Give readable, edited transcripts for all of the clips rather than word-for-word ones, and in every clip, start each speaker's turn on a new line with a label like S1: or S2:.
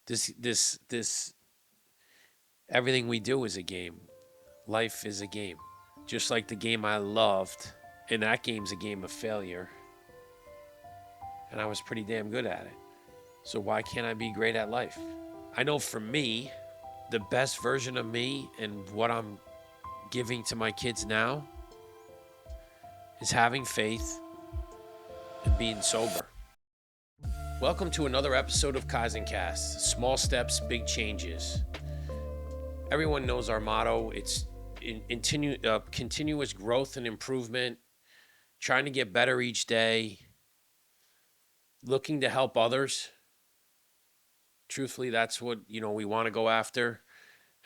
S1: This everything we do is a game. Life is a game. Just like the game I loved, and that game's a game of failure, and I was pretty damn good at it. So why can't I be great at life? I know for me, the best version of me and what I'm giving to my kids now is having faith and being sober. Welcome to another episode of Kaizen Cast. Small steps, big changes. Everyone knows our motto. It's continuous growth and improvement, trying to get better each day, looking to help others. Truthfully, that's what, we want to go after.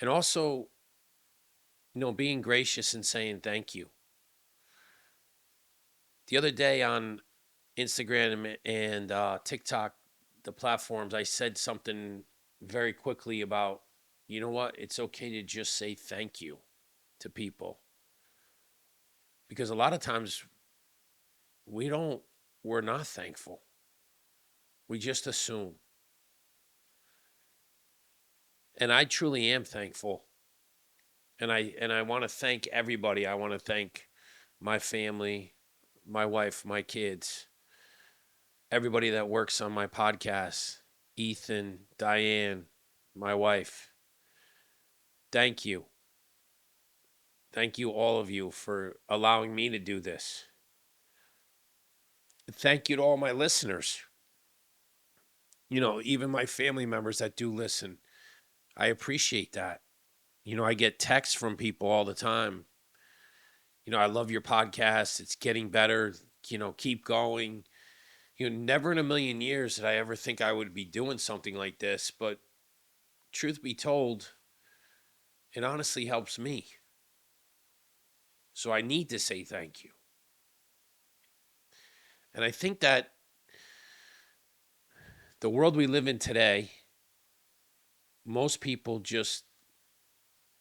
S1: And also, being gracious and saying thank you. The other day on Instagram and TikTok, the platforms, I said something very quickly about, you know what? It's okay to just say thank you to people. Because a lot of times we're not thankful. We just assume. And I truly am thankful. And I want to thank everybody. I want to thank my family, my wife, my kids, everybody that works on my podcast, Ethan, Diane, my wife. Thank you. Thank you, all of you, for allowing me to do this. Thank you to all my listeners. Even my family members that do listen. I appreciate that. I get texts from people all the time. I love your podcast. It's getting better. Keep going. Never in a million years did I ever think I would be doing something like this. But truth be told, it honestly helps me. So I need to say thank you. And I think that the world we live in today, most people just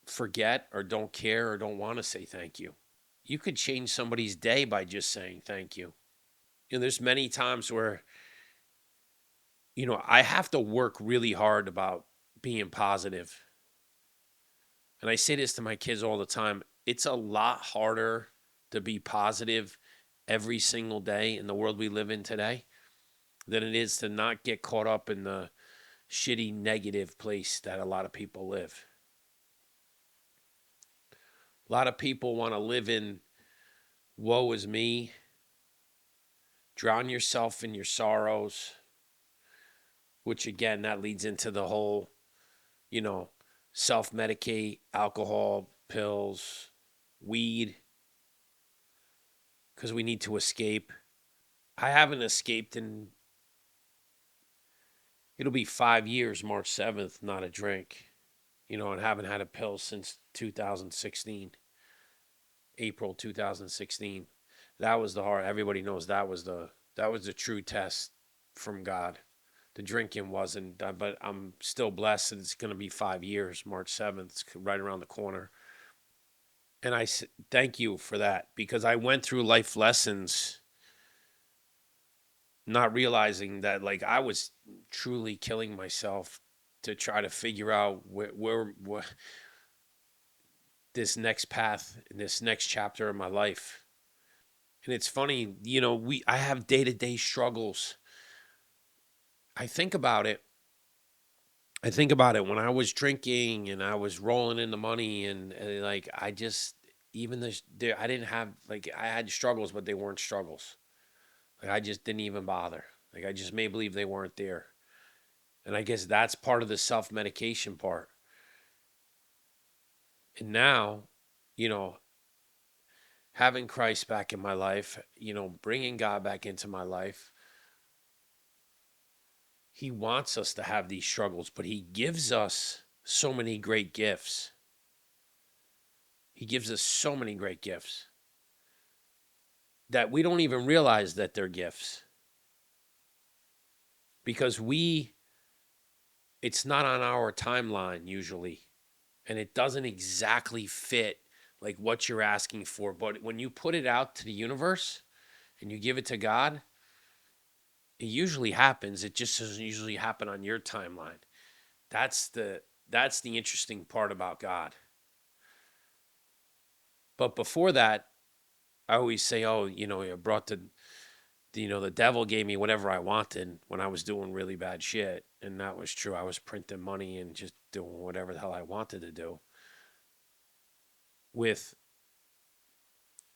S1: forget or don't care or don't want to say thank you. You could change somebody's day by just saying thank you. There's many times where, I have to work really hard about being positive. And I say this to my kids all the time. It's a lot harder to be positive every single day in the world we live in today than it is to not get caught up in the shitty negative place that a lot of people live. A lot of people want to live in woe is me, drown yourself in your sorrows, which again, that leads into the whole, you know, self medicate, alcohol, pills, weed, because we need to escape. I haven't escaped in, it'll be 5 years, March 7th, not a drink, and haven't had a pill since 2016, April 2016. That was the hard, everybody knows that was the true test from God. The drinking wasn't, but I'm still blessed that it's going to be 5 years, March 7th, it's right around the corner. And thank you for that because I went through life lessons not realizing that like I was truly killing myself to try to figure out where this next path, this next chapter of my life. And it's funny, I have day-to-day struggles. I think about it. I think about it when I was drinking and I was rolling in the money and like I just even I didn't have like I had struggles, but they weren't struggles. Like I just didn't even bother. Like I just made believe they weren't there. And I guess that's part of the self-medication part. And now, you know, having Christ back in my life, bringing God back into my life, he wants us to have these struggles, but he gives us so many great gifts. He gives us so many great gifts that we don't even realize that they're gifts because it's not on our timeline usually, and it doesn't exactly fit like what you're asking for. But when you put it out to the universe and you give it to God, it usually happens. It just doesn't usually happen on your timeline. That's the that's the interesting part about God. But before that, I always say, oh, I brought the devil gave me whatever I wanted when I was doing really bad shit. And that was true. I was printing money and just doing whatever the hell I wanted to do. With,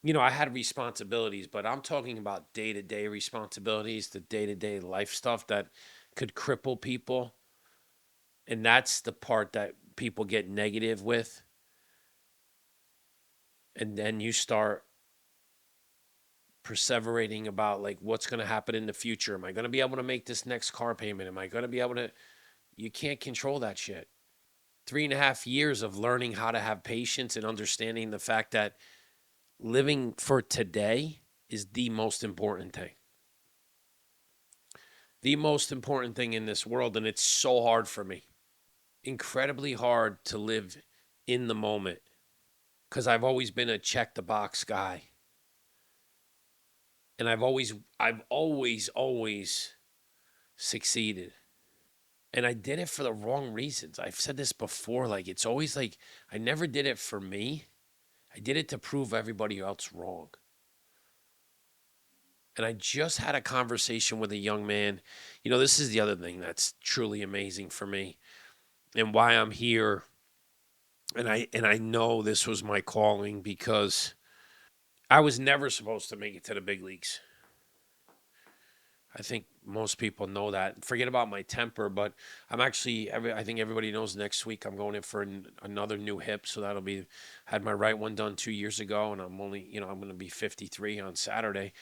S1: I had responsibilities, but I'm talking about day to day responsibilities, the day to day life stuff that could cripple people. And that's the part that people get negative with. And then you start perseverating about like what's going to happen in the future. Am I going to be able to make this next car payment? Am I going to be able to? You can't control that shit. 3.5 years of learning how to have patience and understanding the fact that living for today is the most important thing. The most important thing in this world. And it's so hard for me. Incredibly hard to live in the moment because I've always been a check the box guy. And I've always succeeded. And I did it for the wrong reasons. I've said this before. Like, it's always like, I never did it for me. I did it to prove everybody else wrong. And I just had a conversation with a young man. This is the other thing that's truly amazing for me and why I'm here. And I know this was my calling because I was never supposed to make it to the big leagues. I think most people know that. Forget about my temper, but I think everybody knows next week I'm going in for another new hip. So that'll be, had my right one done 2 years ago, and I'm I'm going to be 53 on Saturday.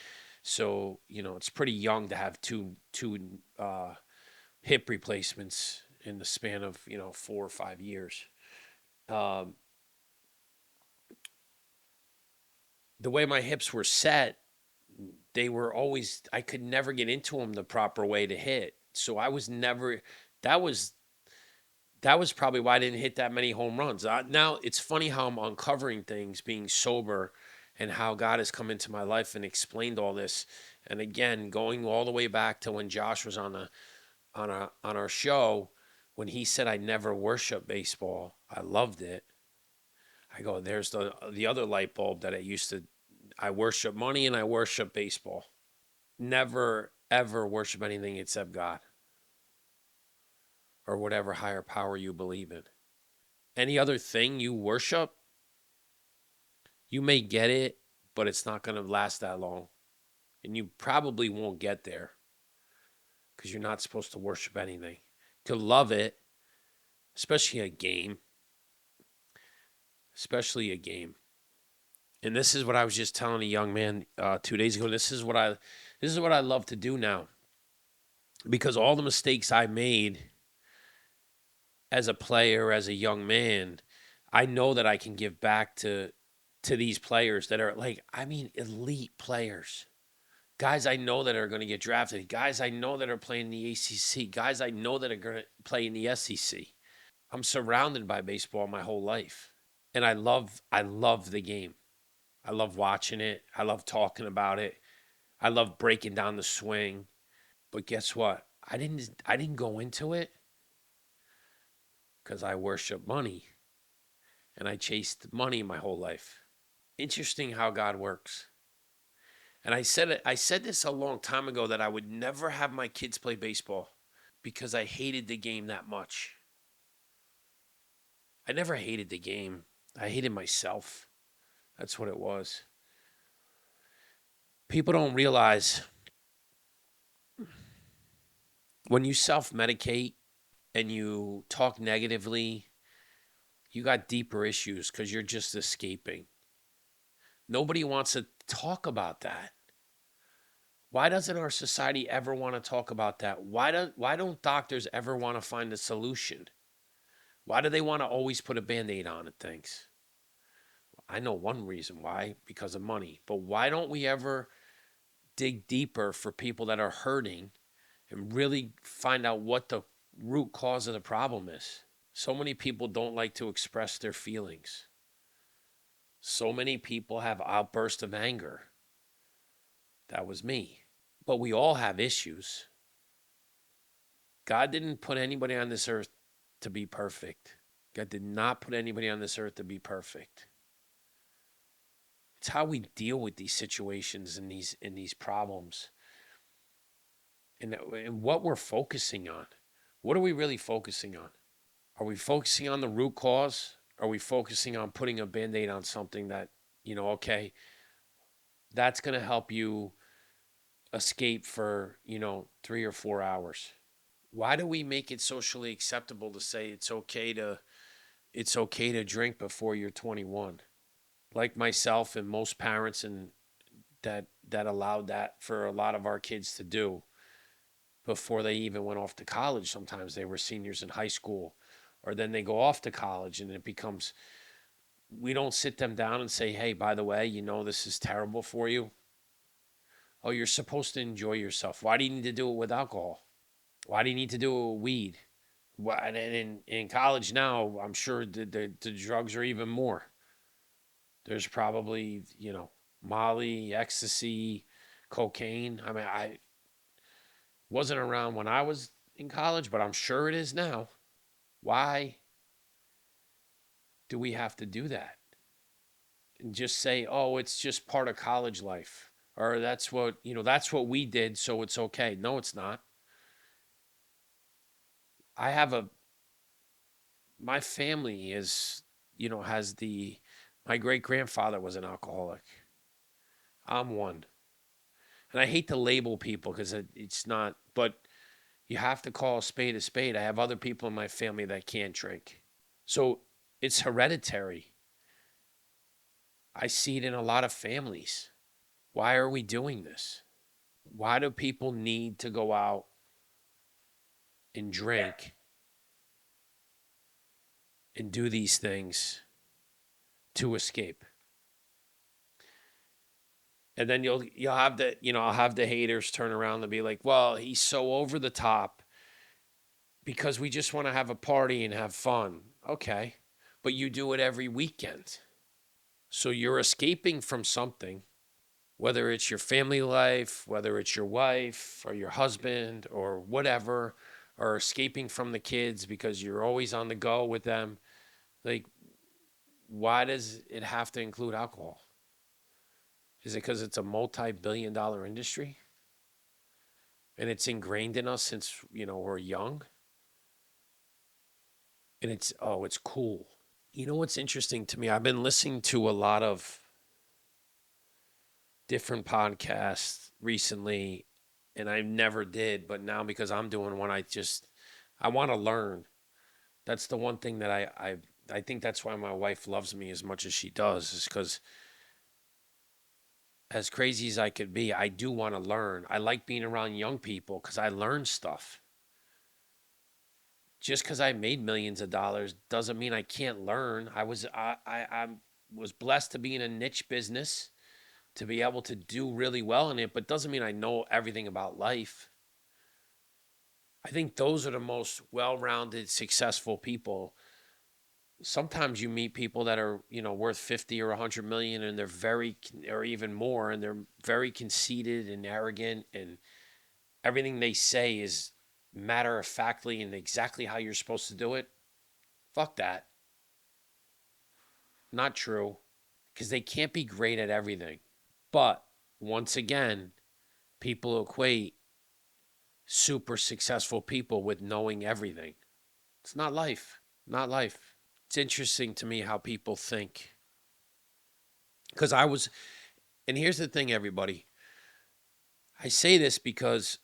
S1: So, it's pretty young to have two hip replacements in the span of, 4 or 5 years. Um, the way my hips were set, I could never get into them the proper way to hit. So I was never, that was, that was probably why I didn't hit that many home runs. Now it's funny how I'm uncovering things being sober and how God has come into my life and explained all this. And again, going all the way back to when Josh was on our show, when he said I never worshiped baseball, I loved it. I go, there's the other light bulb that I worship money and I worship baseball. Never ever worship anything except God or whatever higher power you believe in. Any other thing you worship, you may get it, but it's not going to last that long. And you probably won't get there because you're not supposed to worship anything. To love it, especially a game, especially a game. And this is what I was just telling a young man 2 days ago. This is what I love to do now, because all the mistakes I made as a player, as a young man, I know that I can give back to these players that are like, I mean, elite players. Guys I know that are going to get drafted. Guys I know that are playing in the ACC. Guys I know that are going to play in the SEC. I'm surrounded by baseball my whole life. And I love the game. I love watching it. I love talking about it. I love breaking down the swing. But guess what? I didn't go into it because I worship money and I chased money my whole life. Interesting how God works. And I said this a long time ago that I would never have my kids play baseball because I hated the game that much. I never hated the game. I hated myself. That's what it was. People don't realize when you self-medicate and you talk negatively, you got deeper issues because you're just escaping. Nobody wants to talk about that. Why doesn't our society ever want to talk about that? Why don't doctors ever want to find a solution? Why do they want to always put a band-aid on at things? I know one reason why, because of money. But why don't we ever dig deeper for people that are hurting and really find out what the root cause of the problem is? So many people don't like to express their feelings. So many people have outbursts of anger. That was me. But we all have issues. God didn't put anybody on this earth to be perfect. God did not put anybody on this earth to be perfect. It's how we deal with these situations and these problems, and what we're focusing on. What are we really focusing on? Are we focusing on the root cause? Are we focusing on putting a band-aid on something that, okay, that's going to help you escape for, 3 or 4 hours? Why do we make it socially acceptable to say it's okay to drink before you're 21? Like myself and most parents and that allowed that for a lot of our kids to do before they even went off to college. Sometimes they were seniors in high school, or then they go off to college and it becomes, we don't sit them down and say, hey, by the way, this is terrible for you. Oh, you're supposed to enjoy yourself. Why do you need to do it with alcohol? Why do you need to do it with weed? And in college now, I'm sure the drugs are even more. There's probably, Molly, ecstasy, cocaine. I mean, I wasn't around when I was in college, but I'm sure it is now. Why do we have to do that? And just say, oh, it's just part of college life. Or that's what we did, so it's okay. No, it's not. I have my family has my great grandfather was an alcoholic. I'm one. And I hate to label people because it's not, but you have to call a spade a spade. I have other people in my family that can't drink. So it's hereditary. I see it in a lot of families. Why are we doing this? Why do people need to go out and drink and do these things to escape? And then you'll have I'll have the haters turn around and be like, well, he's so over the top because we just want to have a party and have fun. Okay. But you do it every weekend. So you're escaping from something, whether it's your family life, whether it's your wife or your husband or whatever, or escaping from the kids because you're always on the go with them. Like, why does it have to include alcohol? Is it because it's a multi-billion-dollar industry and it's ingrained in us since, we're young? And it's cool. You know what's interesting to me? I've been listening to a lot of different podcasts recently, and I never did, but now because I'm doing one, I want to learn. That's the one thing that I think that's why my wife loves me as much as she does, is because as crazy as I could be, I do want to learn. I like being around young people because I learn stuff. Just because I made millions of dollars doesn't mean I can't learn. I was blessed to be in a niche business, to be able to do really well in it, but doesn't mean I know everything about life. I think those are the most well-rounded, successful people. Sometimes you meet people that are, worth 50 or 100 million, and they're or even more, and they're very conceited and arrogant, and everything they say is matter of factly and exactly how you're supposed to do it. Fuck that. Not true. Because they can't be great at everything. But once again, people equate super successful people with knowing everything. It's not life. Not life. It's interesting to me how people think. Because and here's the thing, everybody. I say this because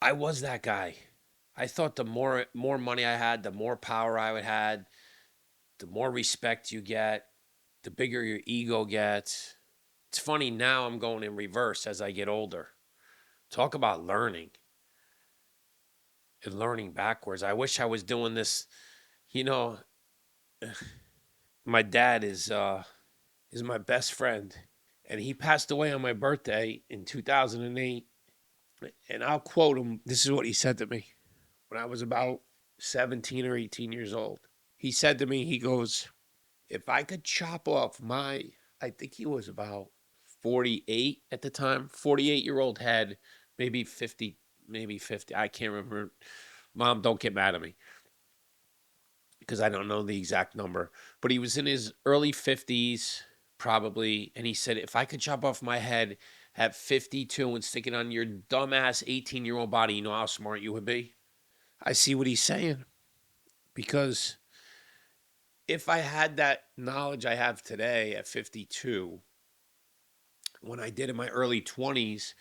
S1: I was that guy. I thought the more money I had, the more power I would had, the more respect you get, the bigger your ego gets. It's funny now I'm going in reverse as I get older. Talk about learning and learning backwards. I wish I was doing this. You know, my dad is my best friend, and he passed away on my birthday in 2008. And I'll quote him. This is what he said to me when I was about 17 or 18 years old. He said to me, he goes, if I could chop off I think he was about 48 at the time, 48-year-old head, maybe 50, maybe 50. I can't remember. Mom, don't get mad at me. because I don't know the exact number, but he was in his early 50s probably. And he said, if I could chop off my head at 52 and stick it on your dumbass 18-year-old body, you know how smart you would be? I see what he's saying, because if I had that knowledge I have today at 52, when I did in my early 20s,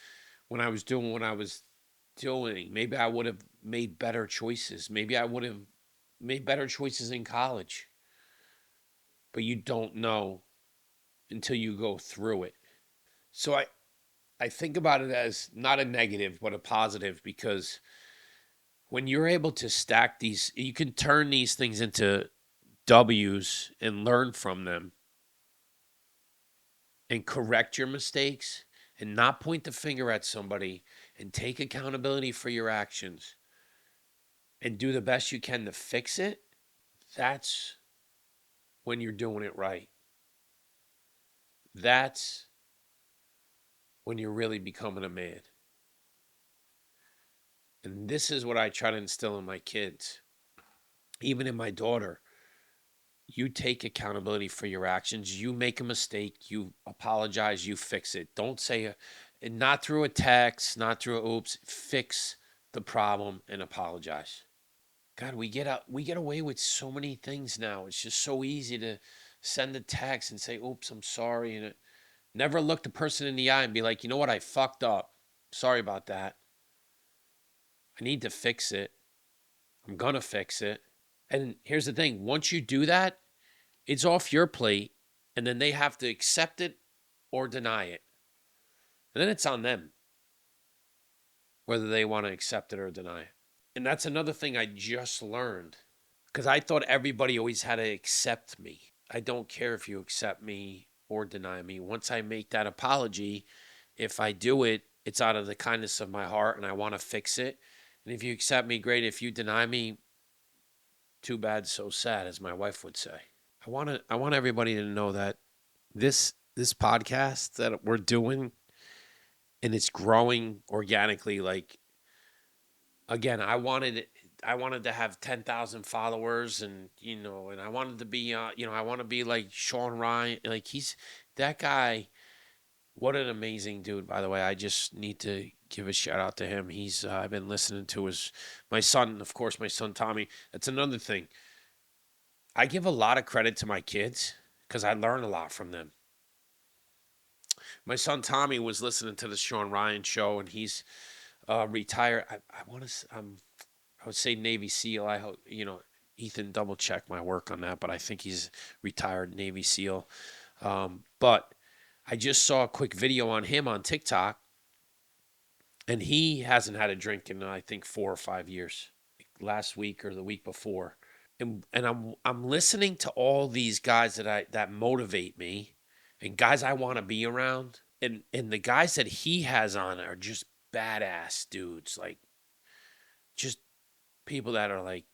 S1: when I was doing what I was doing, maybe I would have made better choices. Maybe I would have made better choices in college. But you don't know until you go through it. So I think about it as not a negative, but a positive, because when you're able to stack these, you can turn these things into W's and learn from them and correct your mistakes and not point the finger at somebody and take accountability for your actions and do the best you can to fix it. That's when you're doing it right. That's when you're really becoming a man. And this is what I try to instill in my kids, even in my daughter. You take accountability for your actions. You make a mistake, you apologize, you fix it. Don't say, and not through a text, not through a oops, fix the problem and apologize. God, we get away with so many things now. It's just so easy to send a text and say, oops, I'm sorry. And never look the person in the eye and be like, you know what, I fucked up. Sorry about that. I need to fix it. I'm going to fix it. And here's the thing, once you do that, it's off your plate, and then they have to accept it or deny it. And then it's on them whether they want to accept it or deny it. And that's another thing I just learned, because I thought everybody always had to accept me. I don't care if you accept me or deny me. Once I make that apology, if I do it, it's out of the kindness of my heart and I want to fix it. And if you accept me, great. If you deny me, too bad, so sad, as my wife would say. I want everybody to know that this podcast that we're doing, and it's growing organically. Like, again, I wanted to have 10,000 followers, and and I wanted to be I want to be like Sean Ryan. Like, he's that guy. What an amazing dude, by the way. I just need to give a shout out to him. He's I've been listening to his my son, of course, my son Tommy. That's another thing. I give a lot of credit to my kids because I learn a lot from them. My son Tommy was listening to the Sean Ryan show, and he's retired. I want to. I would say Navy SEAL. I hope Ethan double check my work on that, but I think he's retired Navy SEAL. But I just saw a quick video on him on TikTok, and he hasn't had a drink in I think 4 or 5 years. Last week or the week before, and I'm listening to all these guys that motivate me, and guys I want to be around, and the guys that he has on are just badass dudes, like just people that are like,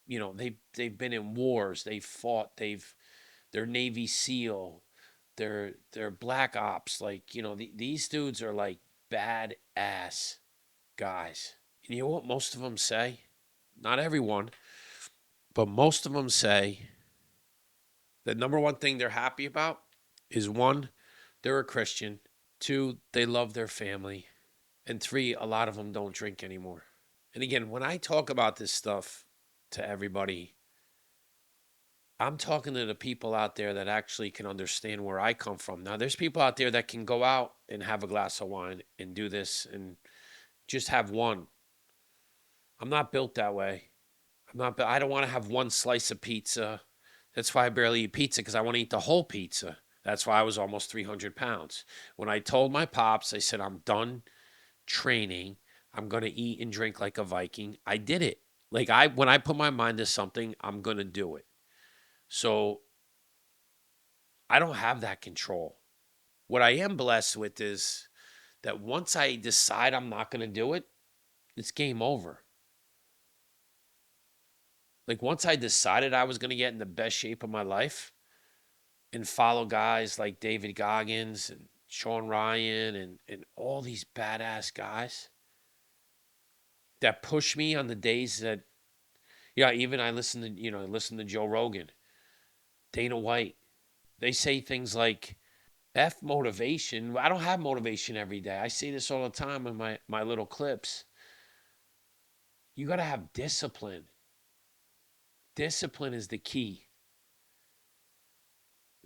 S1: they've been in wars, they've fought, they're Navy SEAL, they're black ops, like these dudes are like badass guys. And you know what most of them say? Not everyone, but most of them say the number one thing they're happy about is, one, they're a Christian, two, they love their family, and three, a lot of them don't drink anymore. And again, when I talk about this stuff to everybody, I'm talking to the people out there that actually can understand where I come from. Now, there's people out there that can go out and have a glass of wine and do this and just have one. I'm not built that way. I don't want to have one slice of pizza. That's why I barely eat pizza, because I want to eat the whole pizza. That's why I was almost 300 pounds. When I told my pops, I said, I'm done training. I'm going to eat and drink like a Viking. I did it. Like, when I put my mind to something, I'm going to do it. So I don't have that control. What I am blessed with is that once I decide I'm not going to do it, it's game over. Like, once I decided I was going to get in the best shape of my life and follow guys like David Goggins and Sean Ryan and all these badass guys that push me on the days that, Yeah, even I listen to Joe Rogan, Dana White. They say things like F motivation. I don't have motivation every day. I say this all the time in my little clips. You got to have discipline. Discipline is the key.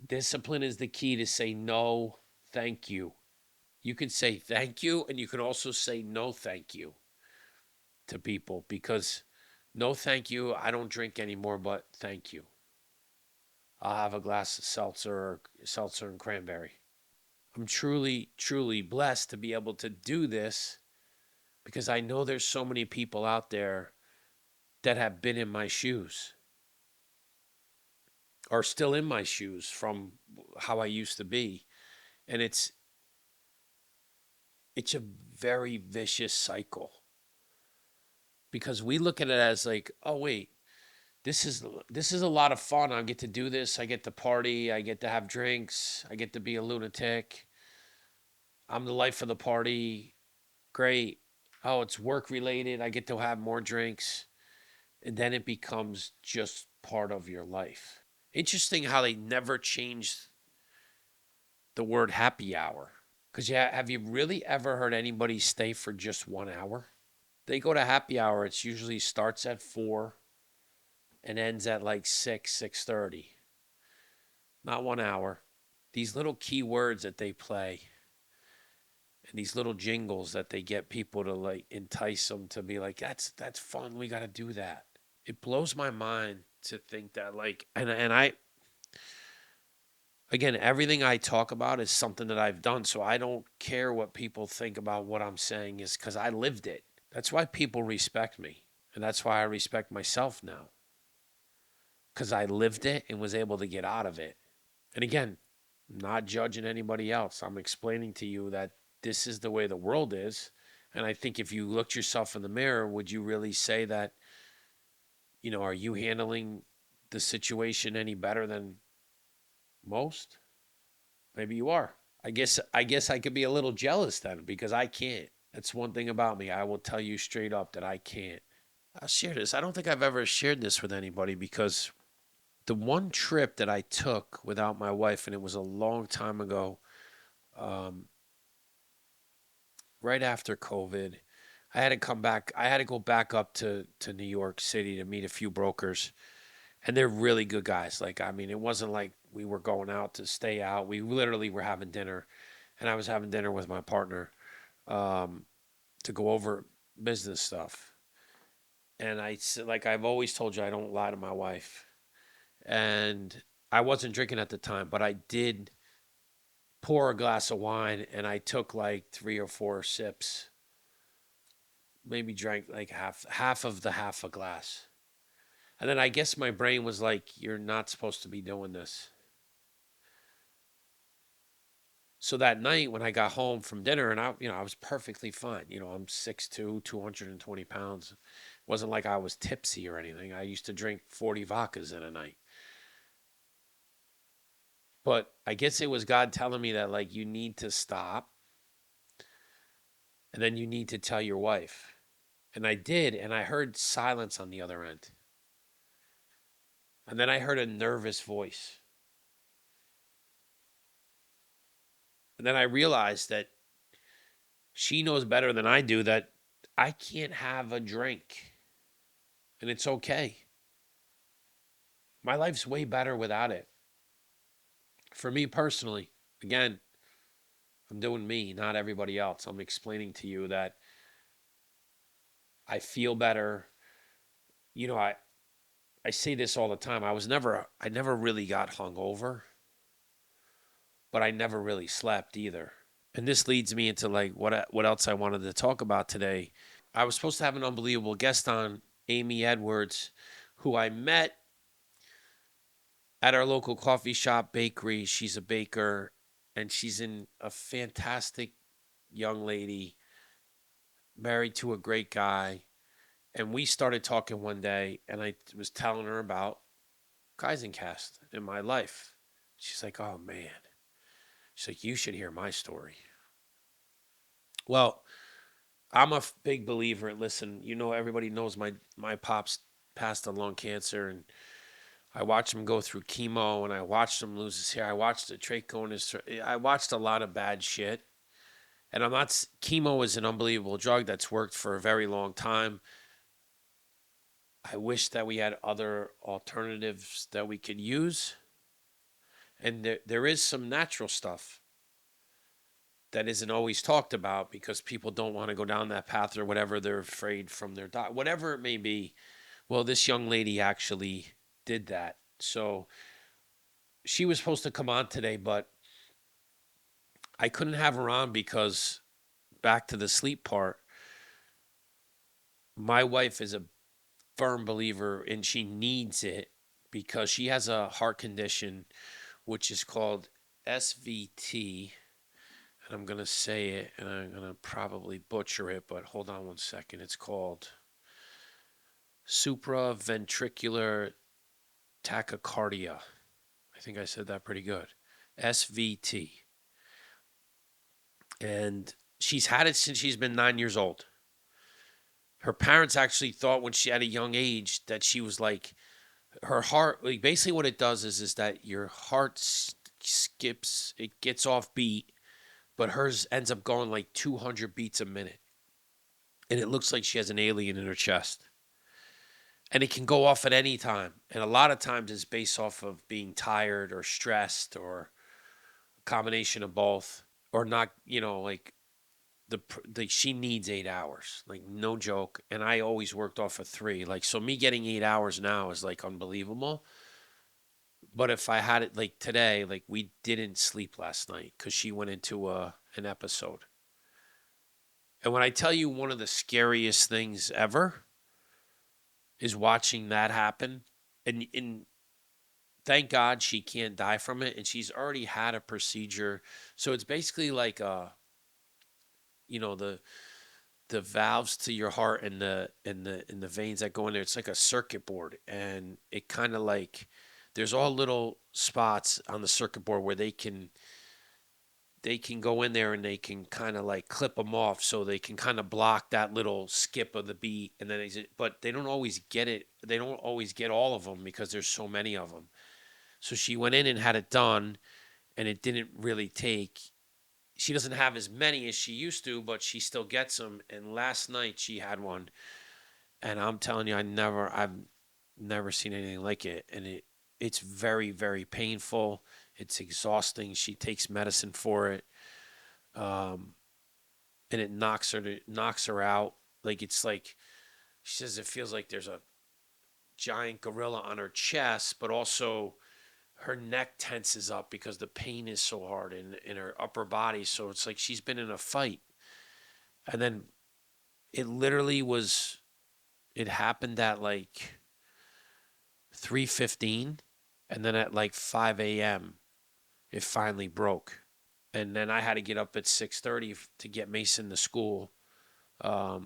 S1: Discipline is the key to say no, thank you. You can say thank you, and you can also say no, thank you to people, because no, thank you, I don't drink anymore, but thank you. I'll have a glass of seltzer and cranberry. I'm truly, truly blessed to be able to do this because I know there's so many people out there that have been in my shoes, are still in my shoes from how I used to be. And it's a very vicious cycle because we look at it as like, oh wait, this is a lot of fun. I get to do this. I get to party. I get to have drinks. I get to be a lunatic. I'm the life of the party. Great. Oh, it's work related. I get to have more drinks. And then it becomes just part of your life. Interesting how they never changed the word happy hour. Because yeah, have you really ever heard anybody stay for just 1 hour? They go to happy hour. It's usually starts at 4 and ends at like 6:30. Not 1 hour. These little key words that they play and these little jingles that they get people to like entice them to be like, that's fun. We got to do that. It blows my mind to think that like, and I again, everything I talk about is something that I've done. So I don't care what people think about what I'm saying is because I lived it. That's why people respect me. And that's why I respect myself now because I lived it and was able to get out of it. And again, I'm not judging anybody else. I'm explaining to you that this is the way the world is. And I think if you looked yourself in the mirror, would you really say that, are you handling the situation any better than most? Maybe you are. I guess I could be a little jealous then because I can't. That's one thing about me. I will tell you straight up that I can't. I'll share this. I don't think I've ever shared this with anybody because the one trip that I took without my wife, and it was a long time ago, um, right after COVID, I had to come back. I had to go back up to New York City to meet a few brokers, and they're really good guys. Like, I mean, it wasn't like we were going out to stay out. We literally were having dinner, and I was having dinner with my partner um, to go over business stuff. And like I've always told you, I don't lie to my wife. And I wasn't drinking at the time, but I did pour a glass of wine, and I took like 3 or 4 sips, maybe drank like half of the half a glass. And then I guess my brain was like, you're not supposed to be doing this. So that night when I got home from dinner, and I was perfectly fine. I'm 6'2", 220 pounds. It wasn't like I was tipsy or anything. I used to drink 40 vodkas in a night. But I guess it was God telling me that like you need to stop and then you need to tell your wife. And I did, and I heard silence on the other end. And then I heard a nervous voice. And then I realized that she knows better than I do that I can't have a drink. And it's okay. My life's way better without it. For me personally, again, I'm doing me, not everybody else. I'm explaining to you that I feel better. I say this all the time. I never really got hungover, but I never really slept either. And this leads me into like what else I wanted to talk about today. I was supposed to have an unbelievable guest on, Amy Edwards, who I met at our local coffee shop bakery. She's a baker and she's in a fantastic young lady, married to a great guy. And we started talking one day and I was telling her about Kaizen cast in my life. She's like, oh man. She's like, you should hear my story. Well, I'm a big believer. Listen, everybody knows my pops passed on lung cancer, and I watched him go through chemo, and I watched him lose his hair. I watched the trach go in his. I watched a lot of bad shit, and I'm not. Chemo is an unbelievable drug that's worked for a very long time. I wish that we had other alternatives that we could use, and there is some natural stuff that isn't always talked about because people don't want to go down that path or whatever. They're afraid from their diet, whatever it may be. Well, this young lady actually did that. So she was supposed to come on today, but I couldn't have her on because back to the sleep part, my wife is a firm believer and she needs it because she has a heart condition which is called SVT. And I'm going to say it and I'm going to probably butcher it, but hold on one second. It's called supraventricular tachycardia. I think I said that pretty good. SVT. And she's had it since she's been 9 years old. Her parents actually thought when she had a young age that she was like her heart. Like basically, what it does is that your heart skips, it gets off beat, but hers ends up going like 200 beats a minute, and it looks like she has an alien in her chest. And it can go off at any time, and a lot of times it's based off of being tired or stressed or a combination of both, or not. Like she needs 8 hours, like no joke. And I always worked off of three. Like so, me getting 8 hours now is like unbelievable. But if I had it like today, like we didn't sleep last night because she went into an episode. And when I tell you one of the scariest things ever is watching that happen, and thank God she can't die from it, and she's already had a procedure, so it's basically like the valves to your heart and the veins that go in there. It's like a circuit board, and it kind of like there's all little spots on the circuit board where they can go in there and they can kind of like clip them off so they can kind of block that little skip of the beat. And then but they don't always get it. They don't always get all of them because there's so many of them. So she went in and had it done, and it didn't really take. She doesn't have as many as she used to, but she still gets them. And last night she had one, and I'm telling you, I've never seen anything like it. And it's very, very painful. It's exhausting. She takes medicine for it, um, and it knocks her out. Like it's like she says, it feels like there's a giant gorilla on her chest, but also her neck tenses up because the pain is so hard in her upper body. So it's like she's been in a fight. And then it literally was, it happened at like 3:15, and then at like 5 a.m. it finally broke. And then I had to get up at 6:30 to get Mason to school,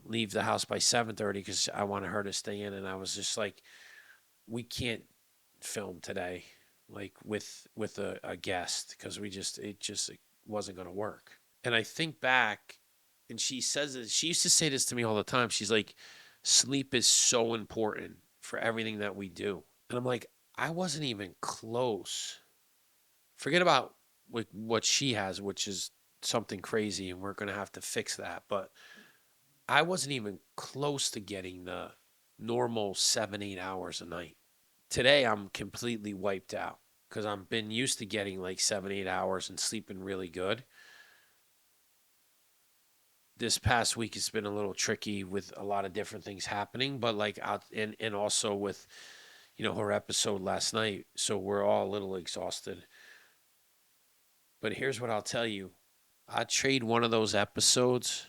S1: leave the house by 7:30 because I wanted her to stay in. And I was just like, we can't film today, like with a guest, because it wasn't going to work. And I think back, and she says this, she used to say this to me all the time. She's like, sleep is so important for everything that we do. And I'm like, I wasn't even close. Forget about what she has, which is something crazy, and we're going to have to fix that. But I wasn't even close to getting the normal 7, 8 hours a night. Today, I'm completely wiped out because I've been used to getting like 7, 8 hours and sleeping really good. This past week has been a little tricky with a lot of different things happening, but like out and also with her episode last night, so we're all a little exhausted. But here's what I'll tell you: I'd trade one of those episodes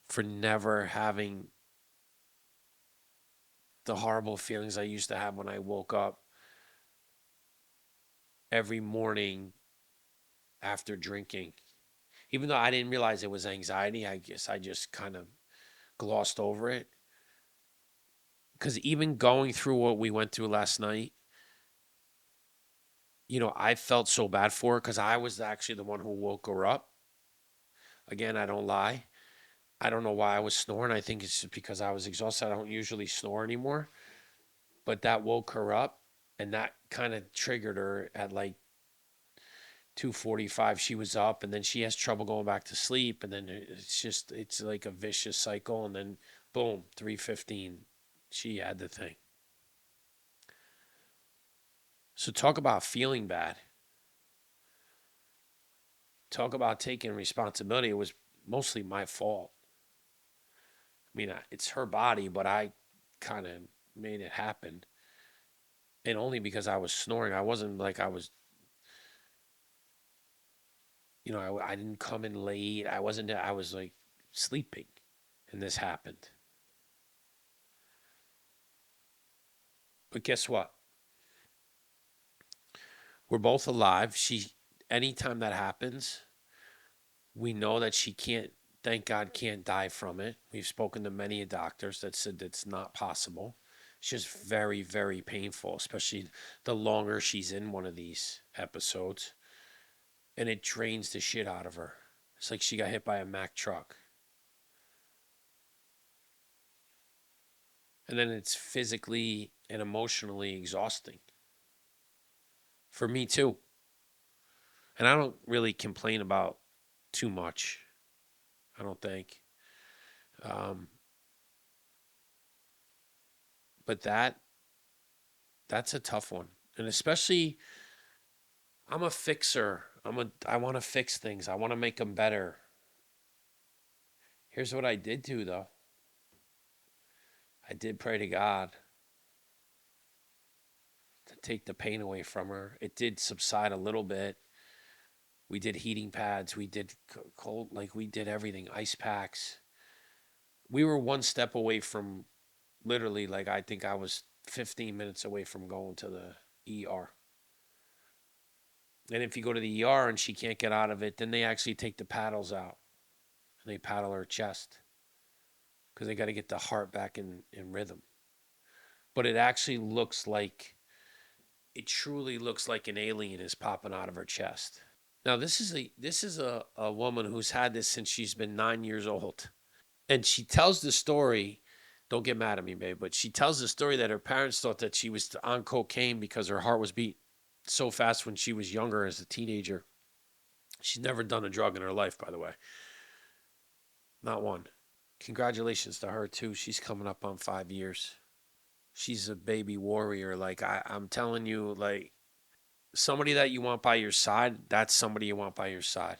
S1: for never having the horrible feelings I used to have when I woke up every morning after drinking. Even though I didn't realize it was anxiety, I guess I just kind of glossed over it. Because even going through what we went through last night, I felt so bad for her because I was actually the one who woke her up. Again, I don't lie. I don't know why I was snoring. I think it's just because I was exhausted. I don't usually snore anymore, but that woke her up, and that kind of triggered her at like 2:45. She was up, and then she has trouble going back to sleep, and then it's like a vicious cycle, and then boom, 3:15, she had the thing. So talk about feeling bad. Talk about taking responsibility. It was mostly my fault. I mean, it's her body, but I kind of made it happen. And only because I was snoring. I wasn't like I was, I didn't come in late. I wasn't, I was like sleeping. And this happened. But guess what? We're both alive. Anytime that happens, we know that she can't, thank God, can't die from it. We've spoken to many doctors that said it's not possible. It's just very, very painful, especially the longer she's in one of these episodes. And it drains the shit out of her. It's like she got hit by a Mack truck. And then it's physically and emotionally exhausting for me too. And I don't really complain about too much. I don't think. Um, but that's a tough one, and especially I'm a fixer. I want to fix things. I want to make them better. Here's what I did do though. I did pray to God to take the pain away from her. It did subside a little bit. We did heating pads. We did cold, like we did everything. Ice packs. We were one step away from literally, like I think I was 15 minutes away from going to the ER. And if you go to the ER and she can't get out of it, then they actually take the paddles out and they paddle her chest because they got to get the heart back in rhythm. But it truly looks like an alien is popping out of her chest. Now this is a woman who's had this since she's been 9 years old. And she tells the story, don't get mad at me, babe, but she tells the story that her parents thought that she was on cocaine because her heart was beat so fast when she was younger as a teenager. She's never done a drug in her life, by the way. Not one. Congratulations to her too. She's coming up on 5 years. She's a baby warrior. Like I'm telling you, like somebody that you want by your side, that's somebody you want by your side.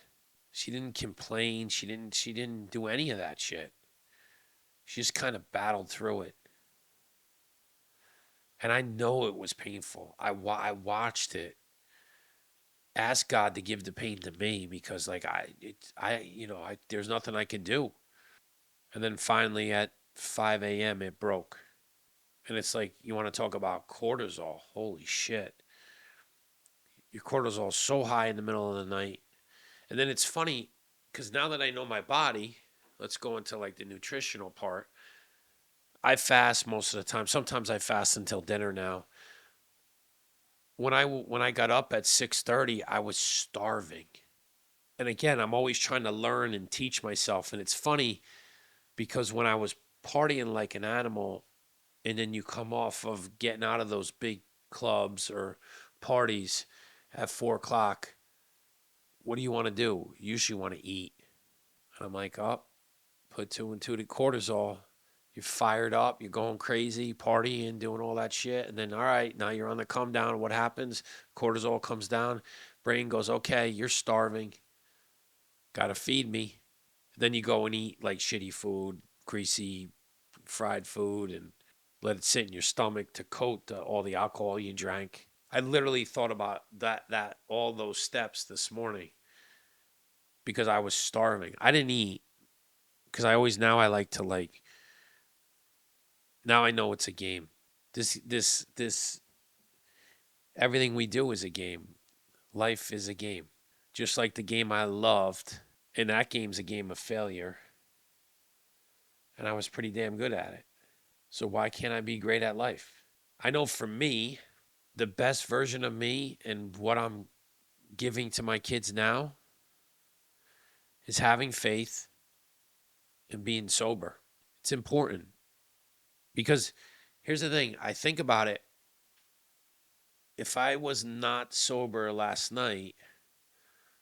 S1: She didn't complain. She didn't do any of that shit. She just kind of battled through it. And I know it was painful. I watched it. Ask God to give the pain to me because like there's nothing I can do. And then finally at 5 a.m. it broke. And it's like you want to talk about cortisol. Holy shit. Your cortisol is so high in the middle of the night. And then it's funny because now that I know my body, let's go into like the nutritional part. I fast most of the time. Sometimes I fast until dinner now. When I got up at 6:30, I was starving. And again, I'm always trying to learn and teach myself. And it's funny because when I was partying like an animal, and then you come off of getting out of those big clubs or parties at 4 o'clock, what do you want to do? You usually want to eat. And I'm like, oh, put two and two to cortisol. You're fired up. You're going crazy, partying, doing all that shit. And then, all right, now you're on the come down. What happens? Cortisol comes down. Brain goes, okay, you're starving. Got to feed me. Then you go and eat like shitty food, greasy, fried food, and let it sit in your stomach to coat all the alcohol you drank. I literally thought about that all those steps this morning because I was starving. I didn't eat because I like to like now I know it's a game. This everything we do is a game. Life is a game. Just like the game I loved, and that game's a game of failure, and I was pretty damn good at it. So why can't I be great at life? I know for me, the best version of me and what I'm giving to my kids now is having faith and being sober. It's important because here's the thing. I think about it. If I was not sober last night,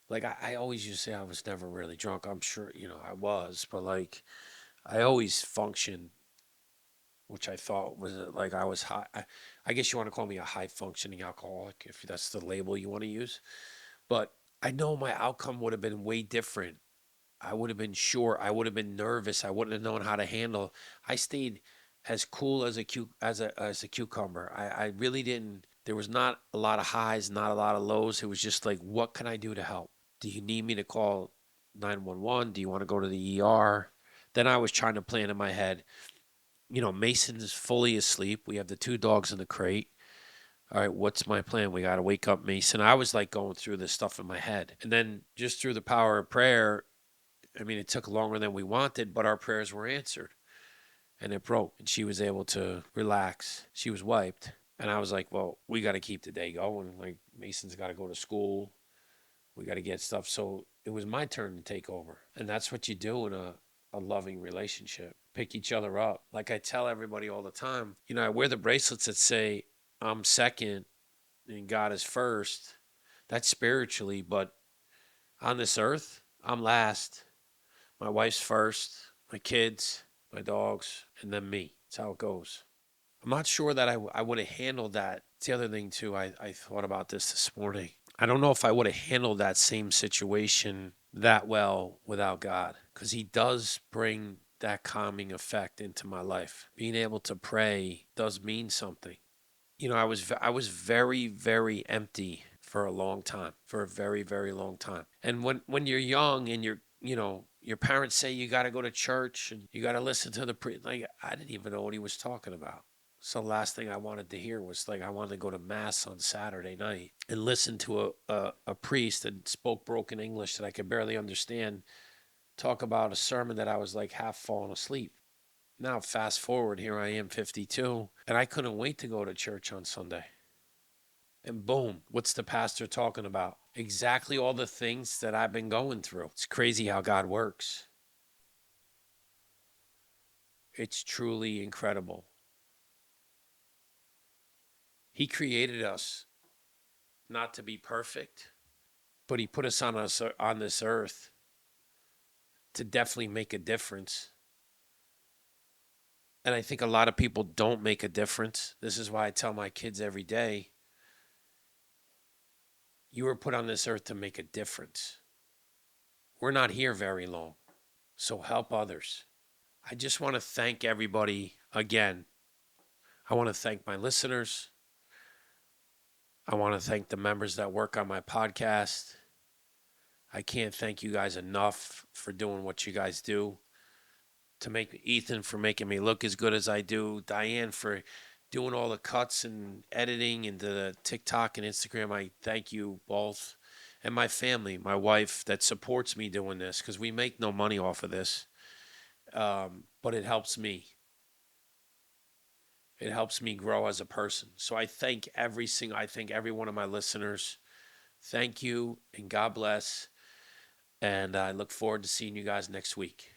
S1: like I always used to say I was never really drunk. I'm sure, I was, but like I always functioned, which I thought was like I was high. I guess you want to call me a high functioning alcoholic if that's the label you want to use. But I know my outcome would have been way different. I would have been short. I would have been nervous. I wouldn't have known how to handle. I stayed as cool as a cucumber. I really didn't. There was not a lot of highs, not a lot of lows. It was just like, what can I do to help? Do you need me to call 911? Do you want to go to the ER? Then I was trying to plan in my head. Mason is fully asleep. We have the two dogs in the crate. All right, what's my plan? We got to wake up Mason. I was like going through this stuff in my head. And then just through the power of prayer, I mean, it took longer than we wanted, but our prayers were answered and it broke. And she was able to relax. She was wiped. And I was like, well, we got to keep the day going. Like, Mason's got to go to school. We got to get stuff. So it was my turn to take over. And that's what you do in a loving relationship. Pick each other up. Like I tell everybody all the time, I wear the bracelets that say I'm second and God is first. That's spiritually, but on this earth, I'm last. My wife's first, my kids, my dogs, and then me. That's how it goes. I'm not sure that I would have handled that. It's the other thing, too. I thought about this morning. I don't know if I would have handled that same situation that well without God, because He does bring that calming effect into my life. Being able to pray does mean something. I was very, very empty for a long time, for a very, very long time. And when you're young and your parents say you got to go to church and you got to listen to the like I didn't even know what he was talking about. So the last thing I wanted to hear was like I wanted to go to mass on Saturday night and listen to a priest that spoke broken English that I could barely understand talk about a sermon that I was like half falling asleep. Now, fast forward, here I am, 52, and I couldn't wait to go to church on Sunday. And boom, what's the pastor talking about? Exactly all the things that I've been going through. It's crazy how God works. It's truly incredible. He created us not to be perfect, but He put us on this earth to definitely make a difference. And I think a lot of people don't make a difference. This is why I tell my kids every day, you were put on this earth to make a difference. We're not here very long, so help others. I just want to thank everybody again. I want to thank my listeners. I want to thank the members that work on my podcast. I can't thank you guys enough for doing what you guys do. To make Ethan for making me look as good as I do. Diane for doing all the cuts and editing into the TikTok and Instagram. I thank you both. And my family, my wife that supports me doing this because we make no money off of this. But it helps me. It helps me grow as a person. So I thank I thank every one of my listeners. Thank you and God bless. And I look forward to seeing you guys next week.